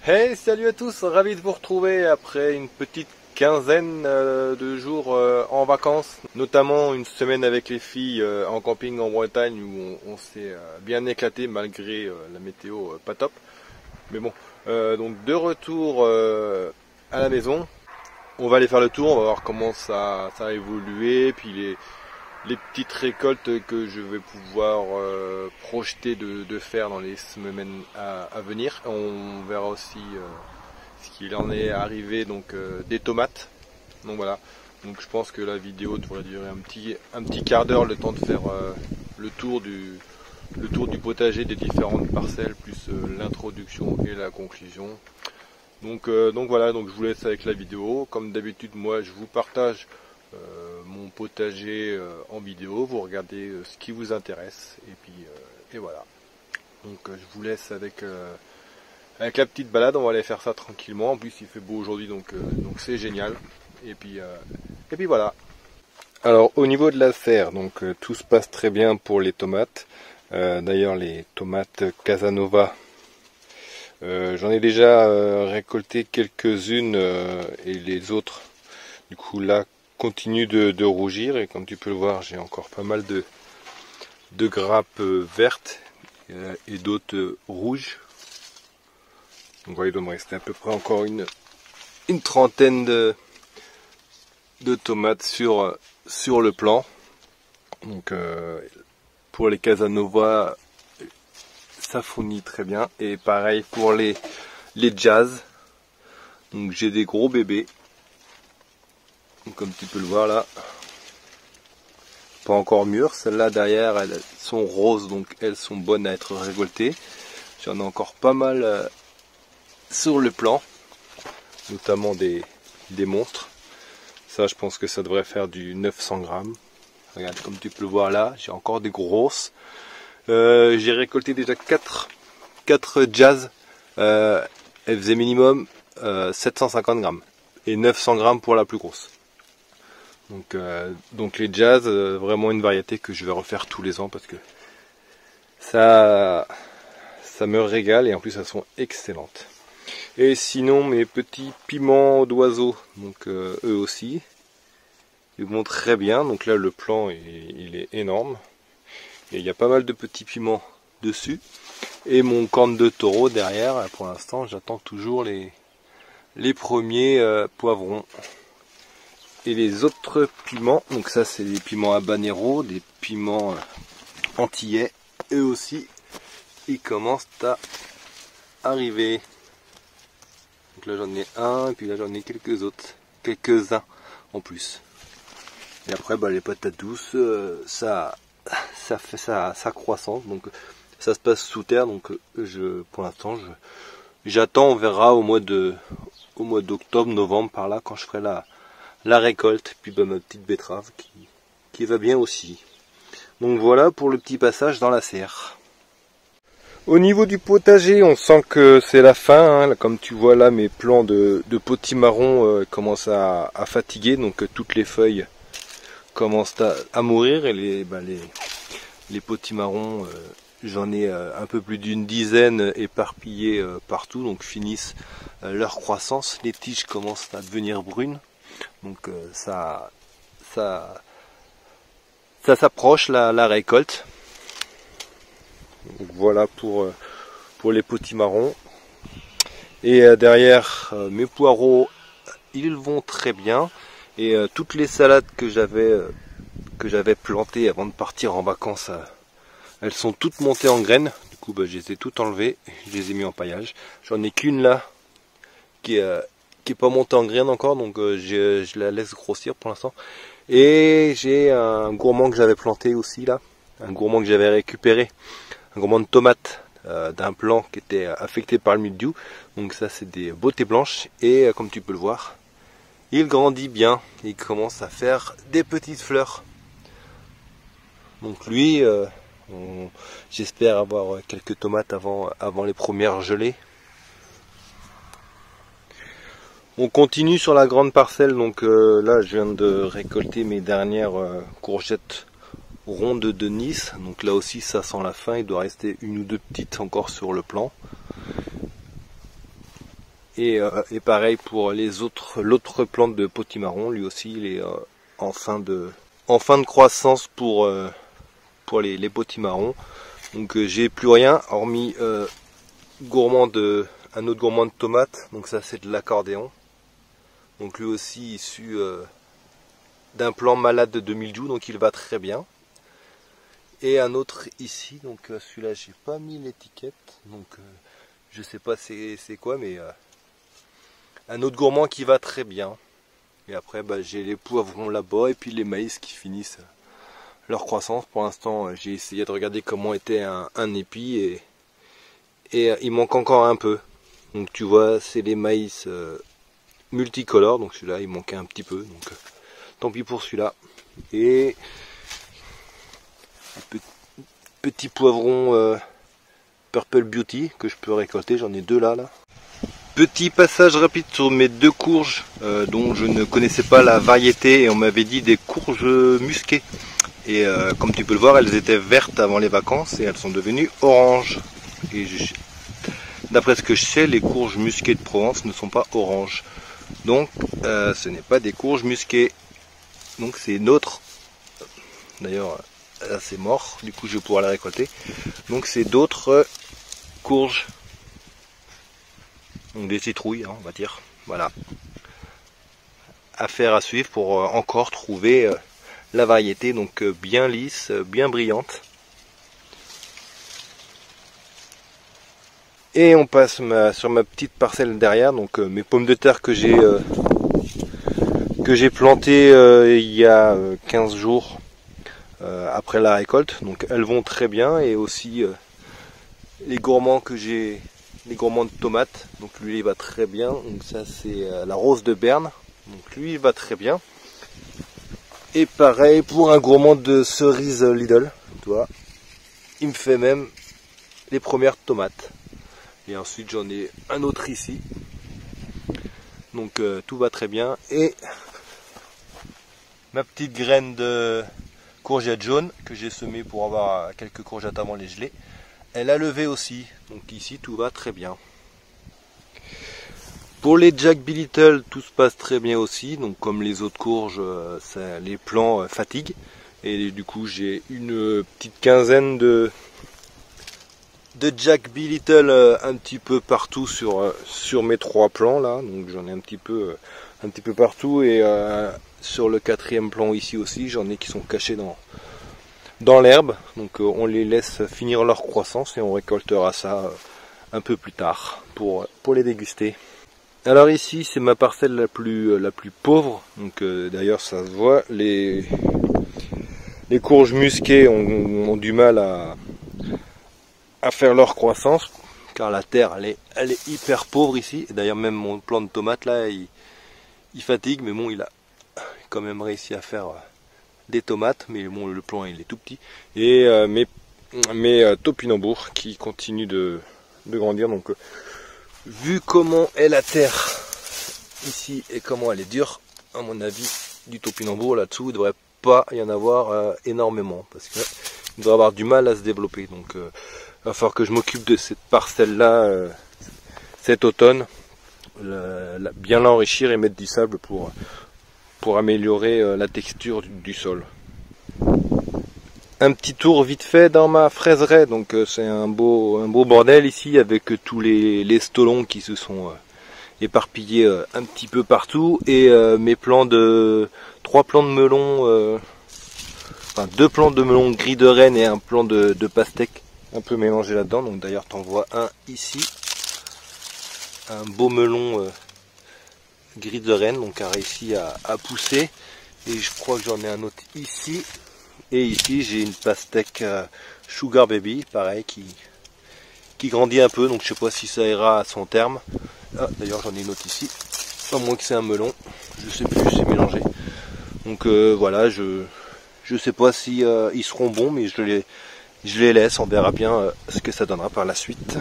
Hey, salut à tous, ravi de vous retrouver après une petite quinzaine de jours en vacances, notamment une semaine avec les filles en camping en Bretagne où on s'est bien éclaté malgré la météo pas top. Mais bon, donc de retour à la maison, on va aller faire le tour, on va voir comment ça a évolué, puis les petites récoltes que je vais pouvoir projeter de faire dans les semaines à venir. On verra aussi ce qu'il en est arrivé donc des tomates. Donc voilà. Donc je pense que la vidéo devrait durer un petit quart d'heure, le temps de faire le tour du potager des différentes parcelles, plus l'introduction et la conclusion. Donc voilà, donc je vous laisse avec la vidéo. Comme d'habitude, moi je vous partage mon potager en vidéo, vous regardez ce qui vous intéresse et puis et voilà. Donc je vous laisse avec la petite balade, on va aller faire ça tranquillement. En plus il fait beau aujourd'hui donc c'est génial. Et puis voilà. Alors au niveau de la serre, donc tout se passe très bien pour les tomates. D'ailleurs les tomates Casanova, j'en ai déjà récolté quelques-unes et les autres du coup là continue de rougir, et comme tu peux le voir j'ai encore pas mal de grappes vertes et d'autres rouges. Donc voilà, il doit me rester à peu près encore une trentaine de tomates sur le plan. Donc pour les Casanova ça fournit très bien, et pareil pour les Jazz. Donc j'ai des gros bébés. Donc, comme tu peux le voir là, pas encore mûres. Celles-là derrière, elles sont roses, donc elles sont bonnes à être récoltées. J'en ai encore pas mal sur le plan, notamment des monstres. Ça, je pense que ça devrait faire du 900 grammes. Regarde, comme tu peux le voir là, j'ai encore des grosses. J'ai récolté déjà 4 Jazz. Elles faisaient minimum 750 grammes et 900 grammes pour la plus grosse. Donc les Jazz, vraiment une variété que je vais refaire tous les ans parce que ça me régale, et en plus elles sont excellentes. Et sinon mes petits piments d'oiseau, donc eux aussi, ils vont très bien. Donc là le plan il est énorme et il y a pas mal de petits piments dessus. Et mon corne de taureau derrière, pour l'instant j'attends toujours les premiers poivrons. Et les autres piments, donc ça c'est des piments habanero, des piments antillais, eux aussi ils commencent à arriver. Donc là j'en ai un, et puis là j'en ai quelques-uns en plus. Et après les patates douces, ça fait sa croissance, donc ça se passe sous terre. Donc pour l'instant j'attends, on verra au mois d'octobre, novembre par là, quand je ferai la récolte, puis ma petite betterave qui va bien aussi. Donc voilà pour le petit passage dans la serre. Au niveau du potager, on sent que c'est la fin, hein. Comme tu vois là, mes plants de potimarron commencent à fatiguer, donc toutes les feuilles commencent à mourir, et les potimarrons, j'en ai un peu plus d'une dizaine éparpillés partout, donc finissent leur croissance. Les tiges commencent à devenir brunes. Donc ça s'approche la récolte. Donc voilà pour les potimarrons. Et derrière mes poireaux, ils vont très bien. Et toutes les salades que j'avais plantées avant de partir en vacances, elles sont toutes montées en graines. Du coup je les ai toutes enlevées, je les ai mis en paillage. J'en ai qu'une là qui est pas montée en graines encore, donc je la laisse grossir pour l'instant. Et j'ai un gourmand que j'avais planté aussi là, un gourmand que j'avais récupéré, un gourmand de tomates d'un plant qui était affecté par le mildiou. Donc ça c'est des beautés blanches, et comme tu peux le voir, il grandit bien, il commence à faire des petites fleurs. Donc lui, j'espère avoir quelques tomates avant les premières gelées. On continue sur la grande parcelle, donc là je viens de récolter mes dernières courgettes rondes de Nice. Donc là aussi ça sent la fin, il doit rester une ou deux petites encore sur le plan. Et pareil pour l'autre plante de potimarron, lui aussi il est en fin de croissance pour les potimarrons. Donc j'ai plus rien hormis un autre gourmand de tomates, donc ça c'est de l'accordéon. Donc lui aussi issu d'un plant malade de mildiou, donc il va très bien. Et un autre ici, donc celui-là j'ai pas mis l'étiquette, donc je sais pas c'est quoi, mais un autre gourmand qui va très bien. Et après j'ai les poivrons là-bas et puis les maïs qui finissent leur croissance. Pour l'instant j'ai essayé de regarder comment était un épi et il manque encore un peu. Donc tu vois c'est les maïs multicolores, donc celui-là il manquait un petit peu, donc tant pis pour celui-là. Et petit poivron Purple Beauty que je peux récolter, j'en ai deux là. Petit passage rapide sur mes deux courges dont je ne connaissais pas la variété et on m'avait dit des courges musquées. Et comme tu peux le voir, elles étaient vertes avant les vacances et elles sont devenues oranges. Et d'après ce que je sais, les courges musquées de Provence ne sont pas oranges. Donc ce n'est pas des courges musquées. Donc c'est notre. D'ailleurs là c'est mort, du coup je vais pouvoir la récolter. Donc c'est d'autres courges. Donc des citrouilles, hein, on va dire. Voilà. Affaire à suivre pour encore trouver la variété, donc bien lisse, bien brillante. Et on passe sur ma petite parcelle derrière, donc mes pommes de terre que j'ai plantées il y a 15 jours après la récolte. Donc elles vont très bien, et aussi les gourmands que j'ai, les gourmands de tomates, donc lui il va très bien. Donc ça c'est la rose de Berne, donc lui il va très bien. Et pareil pour un gourmand de cerises Lidl, tu vois, il me fait même les premières tomates. Et ensuite j'en ai un autre ici, donc tout va très bien. Et ma petite graine de courgette jaune que j'ai semée pour avoir quelques courgettes avant les gelées, elle a levé aussi, donc ici tout va très bien. Pour les Jack B. Little, tout se passe très bien aussi, donc comme les autres courges, les plants fatiguent. Et du coup j'ai une petite quinzaine de Jack B. Little un petit peu partout sur mes trois plants là, donc j'en ai un petit peu partout. Et sur le quatrième plan ici aussi, j'en ai qui sont cachés dans l'herbe, donc on les laisse finir leur croissance et on récoltera ça un peu plus tard pour les déguster. Alors ici c'est ma parcelle la plus pauvre, donc d'ailleurs ça se voit, les courges musquées ont du mal à faire leur croissance, car la terre elle est hyper pauvre ici. D'ailleurs même mon plant de tomates là il fatigue, mais bon il a quand même réussi à faire des tomates, mais bon le plant il est tout petit. Et mes topinambours qui continuent de grandir. Donc vu comment est la terre ici et comment elle est dure, à mon avis du topinambour là-dessous il ne devrait pas y en avoir énormément, parce que il devrait avoir du mal à se développer. Donc il va falloir que je m'occupe de cette parcelle là cet automne, bien l'enrichir et mettre du sable pour améliorer la texture du sol. Un petit tour vite fait dans ma fraiseraie, donc c'est un beau bordel ici, avec tous les stolons qui se sont éparpillés un petit peu partout, et mes plants trois plants de melon, enfin 2 plants de melon gris de Rennes et un plant de pastèque un peu mélangé là-dedans. Donc d'ailleurs t'en vois un ici, un beau melon gris de Rennes, donc a réussi à pousser, et je crois que j'en ai un autre ici. Et ici j'ai une pastèque Sugar Baby, pareil, qui grandit un peu, donc je sais pas si ça ira à son terme. Ah, d'ailleurs j'en ai une autre ici, à moins que c'est un melon, je sais plus, c'est mélangé. Donc voilà, je sais pas si ils seront bons, mais je les laisse, on verra bien ce que ça donnera par la suite.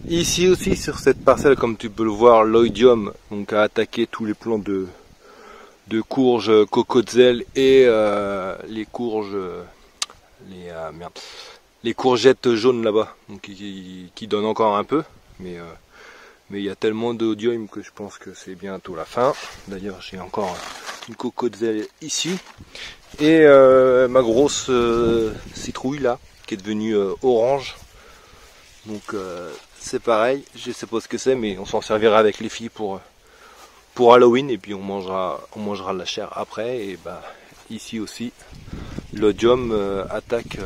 Ici aussi sur cette parcelle, comme tu peux le voir, l'oïdium donc a attaqué tous les plants de courges cocozelle et les courges les courgettes jaunes là-bas, donc qui donnent encore un peu, mais Mais il y a tellement d'odium que je pense que c'est bientôt la fin. D'ailleurs j'ai encore une cocotte zèle ici. Et ma grosse citrouille là, qui est devenue orange. Donc c'est pareil, je sais pas ce que c'est, mais on s'en servira avec les filles pour Halloween, et puis on mangera la chair après. Et bah ici aussi l'odium attaque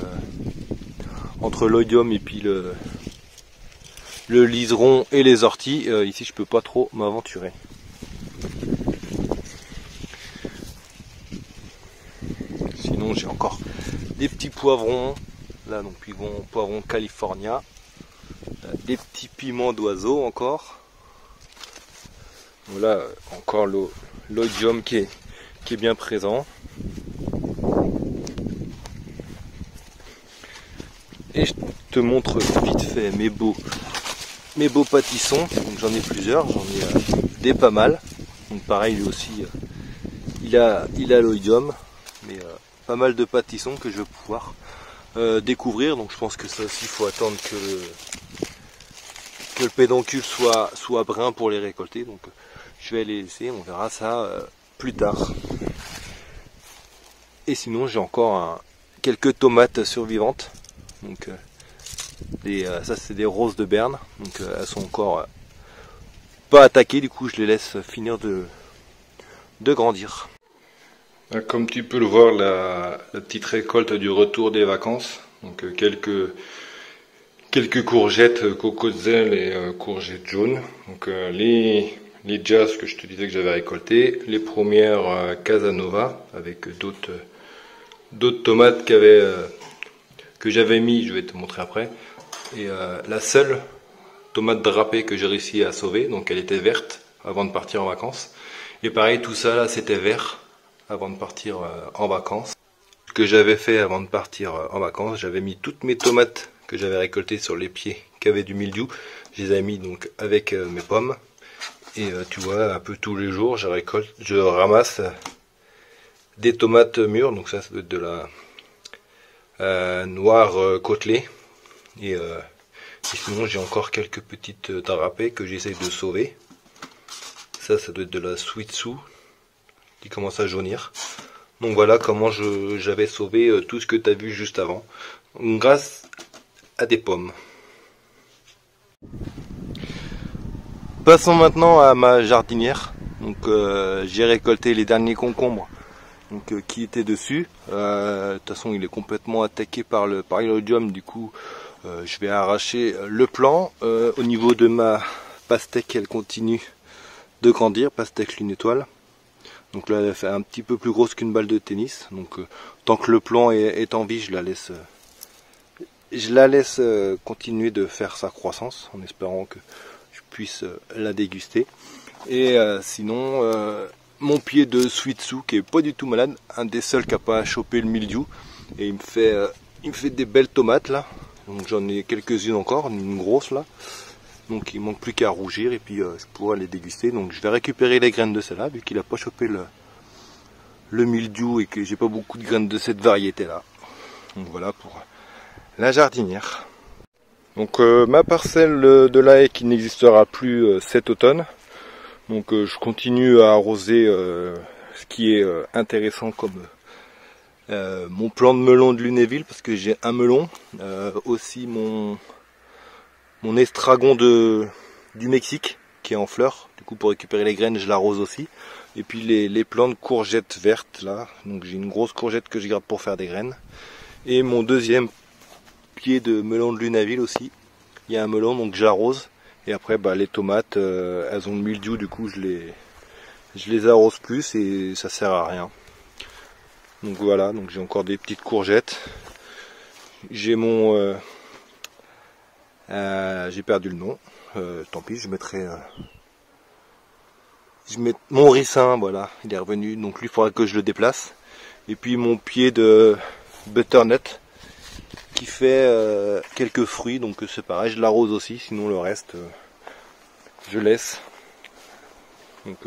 entre l'odium et puis le liseron et les orties. Ici je peux pas trop m'aventurer. Sinon j'ai encore des petits poivrons là, donc poivrons California, des petits piments d'oiseau encore. Voilà, encore l'odium qui est bien présent. Et je te montre vite fait mes beaux pâtissons. Donc j'en ai plusieurs, j'en ai des pas mal. Donc pareil, lui aussi il a l'oïdium, mais pas mal de pâtissons que je vais pouvoir découvrir. Donc je pense que ça aussi il faut attendre que le pédoncule soit brun pour les récolter. Donc je vais les laisser, on verra ça plus tard. Et sinon j'ai encore quelques tomates survivantes. Donc ça c'est des roses de Berne, donc elles sont encore pas attaquées, du coup je les laisse finir de grandir. Comme tu peux le voir, la petite récolte du retour des vacances, donc quelques courgettes cocotzelles et courgettes jaunes. Donc les jazz que je te disais que j'avais récolté, les premières Casanova avec d'autres tomates que j'avais mis, je vais te montrer après. Et la seule tomate drapée que j'ai réussi à sauver, donc elle était verte avant de partir en vacances. Et pareil, tout ça là c'était vert avant de partir en vacances. Ce que j'avais fait avant de partir en vacances, j'avais mis toutes mes tomates que j'avais récoltées sur les pieds qui avaient du mildiou. Je les ai mis donc avec mes pommes. Et tu vois, un peu tous les jours, je ramasse des tomates mûres. Donc ça doit être de la noire côtelée. Et sinon j'ai encore quelques petites drapées que j'essaye de sauver. Ça doit être de la sweet sous qui commence à jaunir. Donc voilà comment j'avais sauvé tout ce que tu as vu juste avant, grâce à des pommes. Passons maintenant à ma jardinière. Donc j'ai récolté les derniers concombres qui étaient dessus. De toute façon il est complètement attaqué par l'oïdium, du coup je vais arracher le plant. Au niveau de ma pastèque, elle continue de grandir, pastèque lune étoile. Donc là elle fait un petit peu plus grosse qu'une balle de tennis. Donc tant que le plant est en vie, je la laisse continuer de faire sa croissance, en espérant que je puisse la déguster. Et sinon mon pied de sweet sous qui est pas du tout malade, un des seuls qui n'a pas chopé le mildiou, et il me fait des belles tomates là. Donc j'en ai quelques-unes encore, une grosse là. Donc il manque plus qu'à rougir et puis je pourrai les déguster. Donc je vais récupérer les graines de celle-là, vu qu'il n'a pas chopé le mildiou et que j'ai pas beaucoup de graines de cette variété là. Donc voilà pour la jardinière. Donc ma parcelle de la haie qui n'existera plus cet automne. Donc je continue à arroser ce qui est intéressant comme mon plant de melon de Lunéville, parce que j'ai un melon, aussi mon estragon du Mexique qui est en fleurs. Du coup pour récupérer les graines je l'arrose aussi. Et puis les plants de courgettes vertes là, donc j'ai une grosse courgette que je garde pour faire des graines. Et mon deuxième pied de melon de Lunéville aussi, il y a un melon donc j'arrose. Et après les tomates elles ont le mildiou, du coup je les arrose plus et ça sert à rien. Donc voilà, donc j'ai encore des petites courgettes. J'ai j'ai perdu le nom, tant pis, je mettrai mon ricin, voilà, il est revenu, donc lui il faudra que je le déplace. Et puis mon pied de butternut qui fait quelques fruits, donc c'est pareil, je l'arrose aussi, sinon le reste je laisse. Donc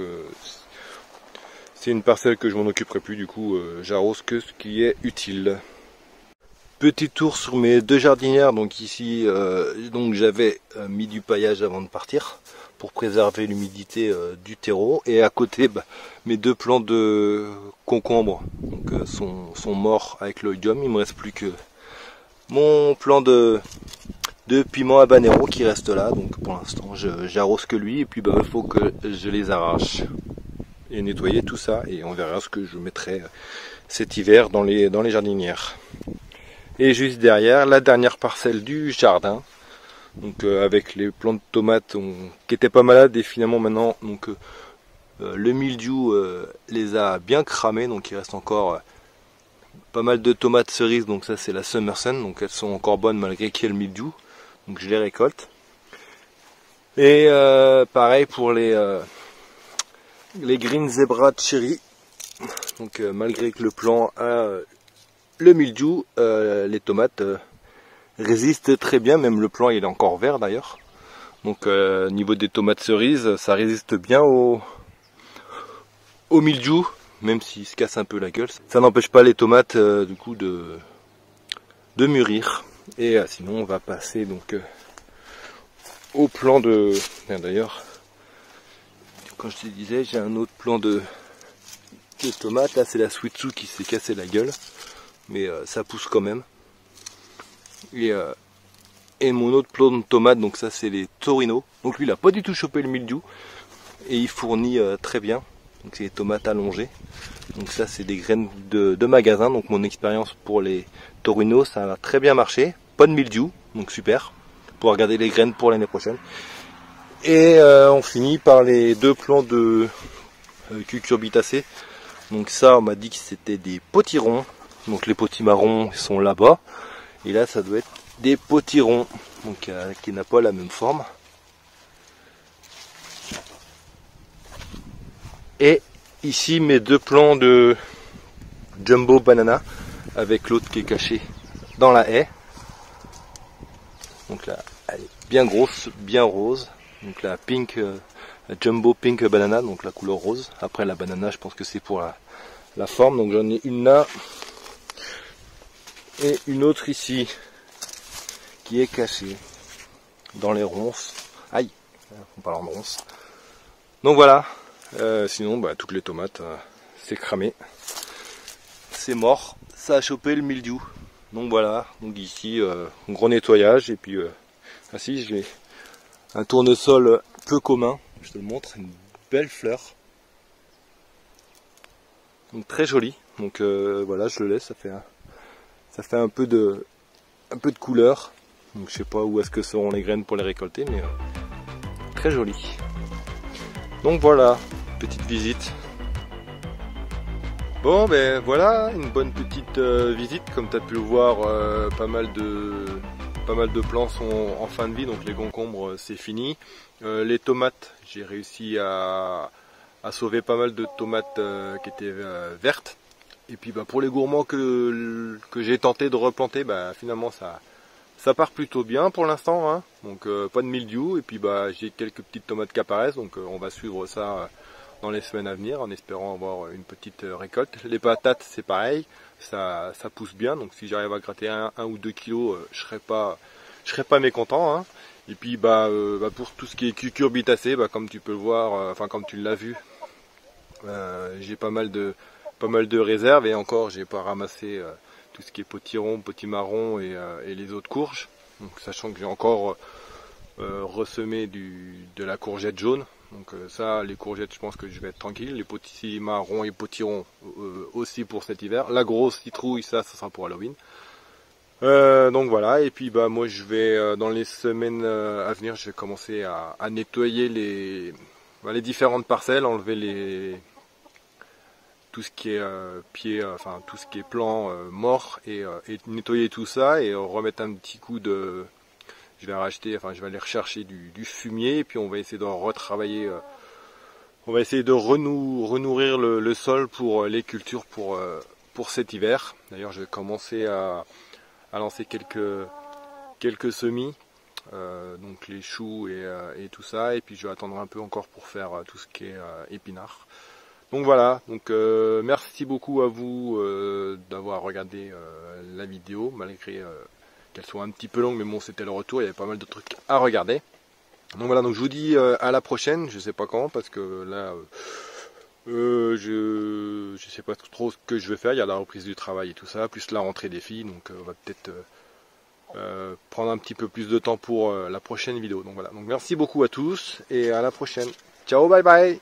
c'est une parcelle que je m'en occuperai plus, du coup j'arrose que ce qui est utile. Petit tour sur mes deux jardinières. Donc ici donc j'avais mis du paillage avant de partir, pour préserver l'humidité du terreau. Et à côté, mes 2 plants de concombre donc, sont morts avec l'oïdium. Il me reste plus que mon plant de piment habanero qui reste là. Donc pour l'instant, j'arrose que lui. Et puis il faut que je les arrache et nettoyer tout ça. Et on verra ce que je mettrai cet hiver dans les jardinières. Et juste derrière, la dernière parcelle du jardin. Donc avec les plants de tomates qui étaient pas malades et finalement maintenant donc le mildiou les a bien cramés, donc il reste encore pas mal de tomates cerises, donc ça c'est la Summerson, donc elles sont encore bonnes malgré qu'il y ait le mildiou, donc je les récolte. Et pareil pour les Green Zebra Cherry, donc malgré que le plant a le mildiou, les tomates résiste très bien, même le plant il est encore vert d'ailleurs. Donc niveau des tomates cerises, ça résiste bien au mildiou, même s'il se casse un peu la gueule. Ça n'empêche pas les tomates du coup de mûrir. Et sinon on va passer donc au plant de... D'ailleurs, quand je te disais, j'ai un autre plant de tomates. Là c'est la Sweet Sue qui s'est cassé la gueule, mais ça pousse quand même. Et mon autre plant de tomates, donc ça c'est les Torino. Donc lui il a pas du tout chopé le mildiou et il fournit très bien. Donc c'est les tomates allongées. Donc ça c'est des graines de magasin. Donc mon expérience pour les Torino, ça a très bien marché. Pas de mildiou, donc super. Pour garder les graines pour l'année prochaine. Et on finit par les 2 plants de cucurbitacées. Donc ça on m'a dit que c'était des potirons. Donc les potimarrons sont là-bas. Et là ça doit être des potirons, donc qui n'a pas la même forme. Et ici mes 2 plants de jumbo banana avec l'autre qui est caché dans la haie. Donc là elle est bien grosse, bien rose. Donc la pink, la jumbo pink banana, donc la couleur rose. Après la banana je pense que c'est pour la forme. Donc j'en ai une là et une autre ici qui est cachée dans les ronces. Aïe, on parle en ronces. Donc voilà, sinon toutes les tomates, c'est cramé, c'est mort, ça a chopé le mildiou. Donc voilà, donc ici un gros nettoyage et puis ainsi j'ai un tournesol peu commun, je te le montre, une belle fleur. Donc très joli, donc voilà, je le laisse, ça fait un peu de couleur. Donc je sais pas où est-ce que seront les graines pour les récolter, mais très joli. Donc voilà, petite visite. Bon ben voilà, une bonne petite visite. Comme tu as pu le voir, pas mal de plants sont en fin de vie, donc les concombres c'est fini. Les tomates, j'ai réussi à sauver pas mal de tomates qui étaient vertes. Et puis pour les gourmands que j'ai tenté de replanter, finalement ça part plutôt bien pour l'instant, hein. Donc pas de mildiou, et puis j'ai quelques petites tomates qui apparaissent, donc on va suivre ça dans les semaines à venir en espérant avoir une petite récolte. Les patates c'est pareil, ça pousse bien, donc si j'arrive à gratter 1 ou 2 kilos, je serais pas mécontent, hein. Et puis pour tout ce qui est cucurbitacées, comme tu peux le voir, comme tu l'as vu, j'ai pas mal de réserves, et encore j'ai pas ramassé tout ce qui est potiron, potimarron et les autres courges. Donc sachant que j'ai encore ressemé de la courgette jaune. Donc ça, les courgettes, je pense que je vais être tranquille. Les potimarrons et potirons aussi pour cet hiver. La grosse citrouille, ça sera pour Halloween. Donc voilà, et puis moi je vais dans les semaines à venir, je vais commencer à nettoyer les différentes parcelles, enlever tout ce qui est tout ce qui est plant mort, et nettoyer tout ça et remettre un petit coup de... Je vais aller rechercher du fumier, et puis on va essayer de retravailler, on va essayer de renourrir le sol pour les cultures pour cet hiver. D'ailleurs je vais commencer à lancer quelques semis, donc les choux et tout ça, et puis je vais attendre un peu encore pour faire tout ce qui est épinards. Donc voilà, donc merci beaucoup à vous d'avoir regardé la vidéo, malgré qu'elle soit un petit peu longue, mais bon c'était le retour, il y avait pas mal de trucs à regarder. Donc voilà, donc je vous dis à la prochaine, je sais pas quand, parce que là, je sais pas trop ce que je vais faire. Il y a la reprise du travail et tout ça, plus la rentrée des filles, donc on va peut-être prendre un petit peu plus de temps pour la prochaine vidéo. Donc voilà, donc merci beaucoup à tous et à la prochaine. Ciao, bye bye.